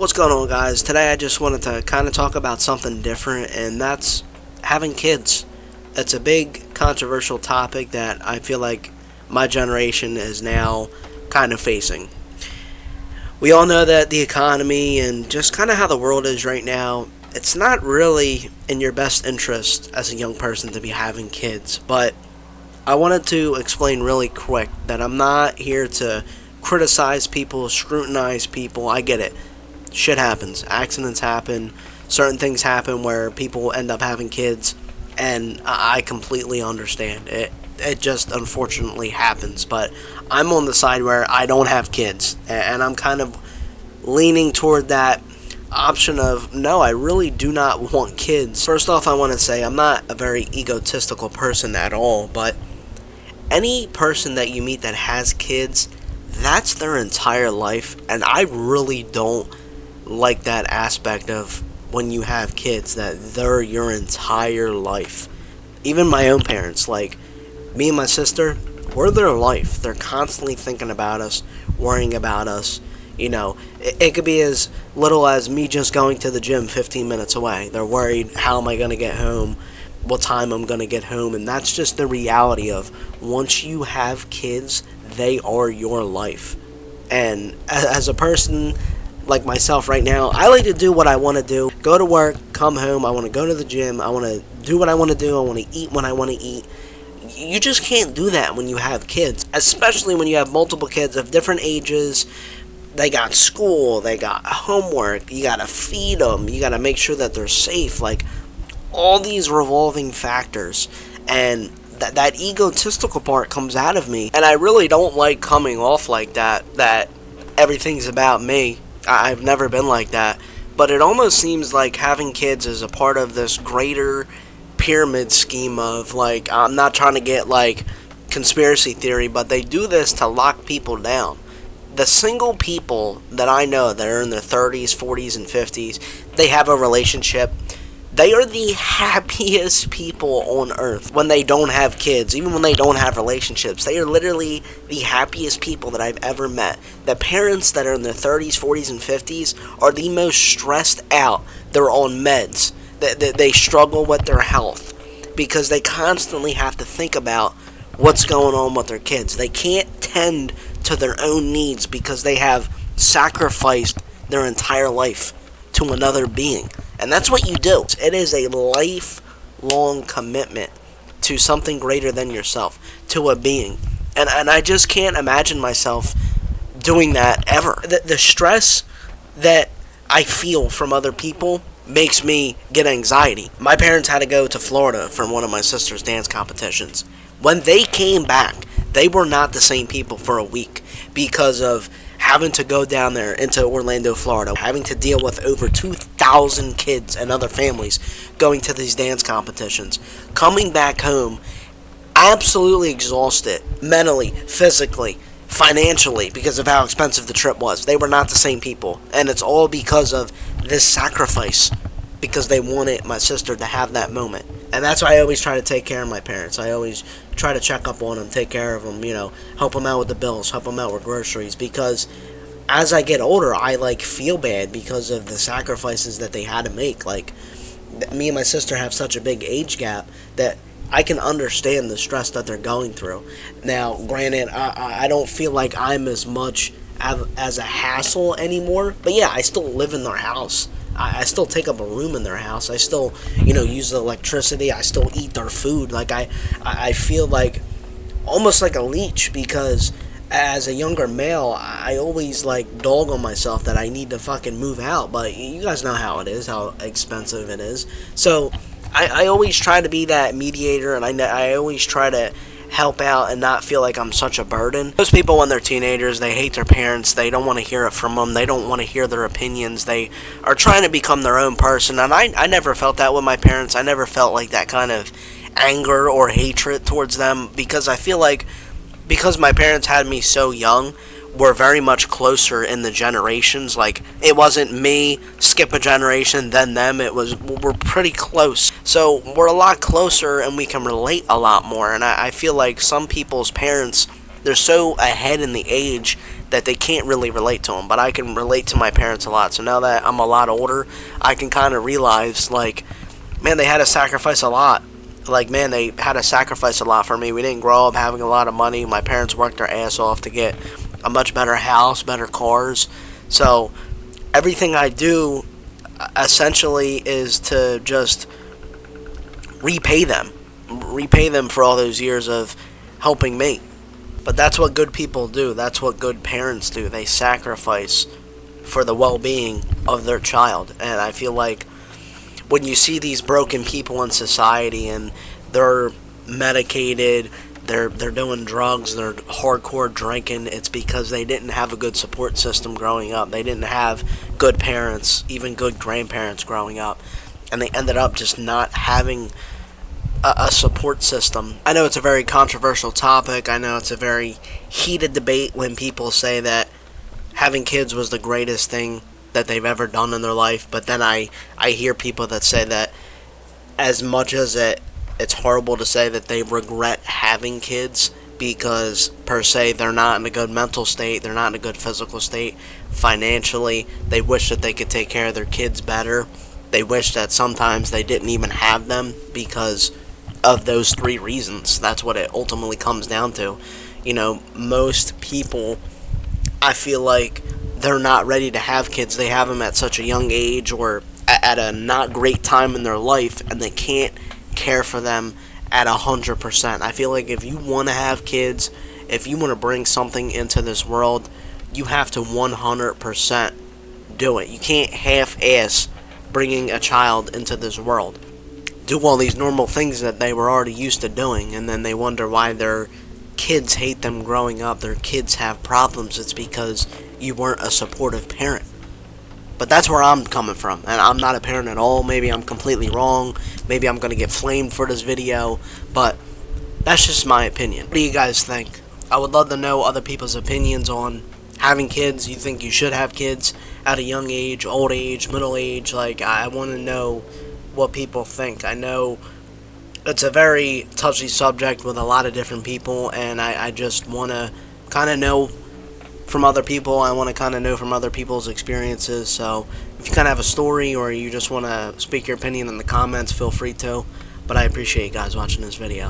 What's going on, guys? Today I just wanted to kind of talk about something different, and that's having kids. It's a big controversial topic that I feel like my generation is now kind of facing. We all know that the economy and just kind of how the world is right now, it's not really in your best interest as a young person to be having kids. But I wanted to explain really quick that I'm not here to criticize people, scrutinize people. I get it. Shit happens. Accidents happen. Certain things happen where people end up having kids, and I completely understand it. It just unfortunately happens. But I'm on the side where I don't have kids, and I'm kind of leaning toward that option of no, I really do not want kids. First off, I want to say I'm not a very egotistical person at all, but any person that you meet that has kids, that's their entire life, and I really don't like that aspect of when you have kids that they're your entire life. Even my own parents, like me and my sister, we're their life. They're constantly thinking about us, worrying about us. It could be as little as me just going to the gym 15 minutes away. They're worried, how am I going to get home? What time I'm going to get home? And that's just the reality of once you have kids, they are your life. And as a person like myself right now, I like to do what I want to do. Go to work, come home, I want to go to the gym, I want to do what I want to do, I want to eat when I want to eat. You just can't do that when you have kids, especially when you have multiple kids of different ages. They got school, they got homework, you got to feed them, you got to make sure that they're safe, like all these revolving factors. And that egotistical part comes out of me, and I really don't like coming off like that everything's about me. I've never been like that, but it almost seems like having kids is a part of this greater pyramid scheme of, like, I'm not trying to get like conspiracy theory, but they do this to lock people down. The single people that I know that are in their 30s, 40s, and 50s, they have a relationship. They are the happiest people on earth when they don't have kids, even when they don't have relationships. They are literally the happiest people that I've ever met. The parents that are in their 30s, 40s, and 50s are the most stressed out. They're on meds. They struggle with their health because they constantly have to think about what's going on with their kids. They can't tend to their own needs because they have sacrificed their entire life to another being. And that's what you do. It is a lifelong commitment to something greater than yourself, to a being. And I just can't imagine myself doing that ever. The stress that I feel from other people makes me get anxiety. My parents had to go to Florida for one of my sister's dance competitions. When they came back, they were not the same people for a week because of having to go down there into Orlando, Florida, having to deal with over 2,000 kids and other families going to these dance competitions, coming back home absolutely exhausted, mentally, physically, financially, because of how expensive the trip was. They were not the same people, and it's all because of this sacrifice, because they wanted my sister to have that moment. And that's why I always try to take care of my parents. I always try to check up on them, take care of them, help them out with the bills, help them out with groceries, because as I get older, I feel bad because of the sacrifices that they had to make. Like, me and my sister have such a big age gap that I can understand the stress that they're going through. Now, granted, I don't feel like I'm as much as a hassle anymore, but yeah, I still live in their house. I still take up a room in their house. I still, use the electricity. I still eat their food. Like, I feel like almost like a leech, because as a younger male, I always dog on myself that I need to fucking move out. But you guys know how it is, how expensive it is. So I always try to be that mediator, and I always try to help out and not feel like I'm such a burden. Most people, when they're teenagers, they hate their parents. They don't want to hear it from them. They don't want to hear their opinions. They are trying to become their own person. And I never felt that with my parents. I never felt like that kind of anger or hatred towards them, because I feel like because my parents had me so young, we're very much closer in the generations. Like, it wasn't me, skip a generation, then them. We're pretty close. So we're a lot closer, and we can relate a lot more. And I feel like some people's parents, they're so ahead in the age that they can't really relate to them, but I can relate to my parents a lot. So now that I'm a lot older, I can kind of realize, like, man, they had to sacrifice a lot. Like, man, they had to sacrifice a lot for me. We didn't grow up having a lot of money. My parents worked their ass off to get a much better house, better cars. So everything I do essentially is to just repay them. Repay them for all those years of helping me. But that's what good people do. That's what good parents do. They sacrifice for the well-being of their child. And I feel like when you see these broken people in society and they're medicated, they're doing drugs, they're hardcore drinking, it's because they didn't have a good support system growing up. They didn't have good parents, even good grandparents growing up. And they ended up just not having a support system. I know it's a very controversial topic. I know it's a very heated debate when people say that having kids was the greatest thing that they've ever done in their life, but then I hear people that say that as much as it's horrible to say that they regret having kids because per se they're not in a good mental state, they're not in a good physical state, financially, they wish that they could take care of their kids better. They wish that sometimes they didn't even have them because of those three reasons. That's what it ultimately comes down to. You know, most people, I feel like they're not ready to have kids. They have them at such a young age or at a not great time in their life, and they can't care for them at 100%. I feel like if you want to have kids, if you want to bring something into this world, you have to 100% do it. You can't half-ass bringing a child into this world. Do all these normal things that they were already used to doing, and then they wonder why their kids hate them growing up, their kids have problems. It's because you weren't a supportive parent. But that's where I'm coming from, and I'm not a parent at all. Maybe I'm completely wrong. Maybe I'm going to get flamed for this video, but that's just my opinion. What do you guys think? I would love to know other people's opinions on having kids. You think you should have kids at a young age, old age, middle age? Like, I want to know what people think. I know it's a very touchy subject with a lot of different people, and I just want to kind of know from other people. I want to kind of know from other people's experiences. So if you kind of have a story or you just want to speak your opinion in the comments, feel free to. But I appreciate you guys watching this video.